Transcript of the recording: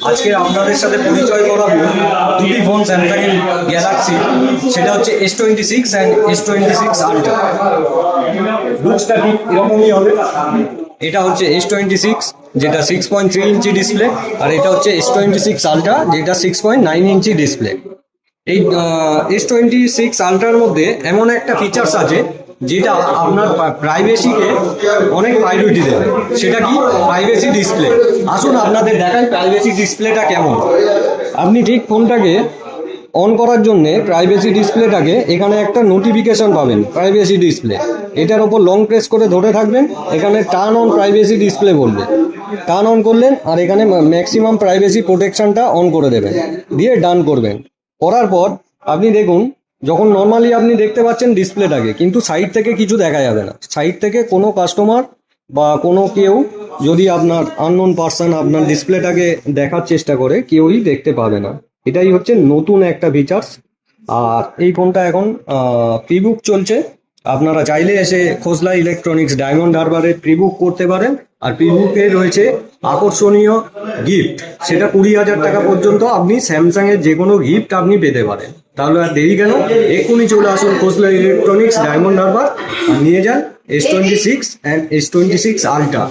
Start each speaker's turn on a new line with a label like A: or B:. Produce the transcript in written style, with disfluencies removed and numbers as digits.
A: আজকে আপনাদের সাথে পরিচয় করাবো দুটি ফোন স্যামসাং এর গ্যালাক্সি, সেটা হচ্ছে S26 অ্যান্ড S26 আলট্রা। লুকসটা ঠিক এরকমই হবে। এটা হচ্ছে S26 যেটা 6.3 ইঞ্চি ডিসপ্লে, আর এটা হচ্ছে S26 আলট্রা যেটা 6.9 ইঞ্চি ডিসপ্লে। এই S26 আলট্রার মধ্যে এমন একটা ফিচার্স আছে যেটা আপনার প্রাইভেসিকে অনেক প্রায়োরিটি দেবে। সেটা কি? Privacy display. আসুন আপনাদের দেখাই প্রাইভেসি ডিসপ্লেটা কেমন। আপনি ঠিক ফোনটাকে অন করার জন্যে প্রাইভেসি ডিসপ্লেটাকে এখানে একটা নোটিফিকেশন পাবেন, প্রাইভেসি ডিসপ্লে। এটার ওপর লং প্রেস করে ধরে থাকবেন, এখানে টার্ন অন প্রাইভেসি ডিসপ্লে বলবে। টার্ন অন করলেন আর এখানে ম্যাক্সিমাম প্রাইভেসি প্রোটেকশনটা অন করে দেবেন, দিয়ে ডান করবেন। করার পর আপনি দেখুন, যখন নর্মালি আপনি দেখতে পাচ্ছেন ডিসপ্লেটাকে, কিন্তু সাইড থেকে কিছু দেখা যাবে না। সাইড থেকে কোনো কাস্টমার বা কোনো কেউ যদি আপনার আননোন পার্সন আপনার ডিসপ্লেটাকে দেখার চেষ্টা করে, কেউই দেখতে পাবে না। এটাই হচ্ছে নতুন একটা ফিচার্স। আর এই ফোনটা এখন প্রিবুক চলছে। আপনারা চাইলে এসে খোসলা ইলেকট্রনিক্স ডায়মন্ড হারবারে প্রিবুক করতে পারেন। আর প্রিবুকে রয়েছে আকর্ষণীয় গিফট, সেটা 20,000 টাকা পর্যন্ত আপনি স্যামসাং এর যে কোনো গিফট আপনি পেতে পারেন। তাহলে আর দেরি কেন, এক্ষুনি চলে আসুন খোসলা ইলেকট্রনিক্স ডায়মন্ড হারবার আর নিয়ে যান S26 অ্যান্ড S26 আলট্রা।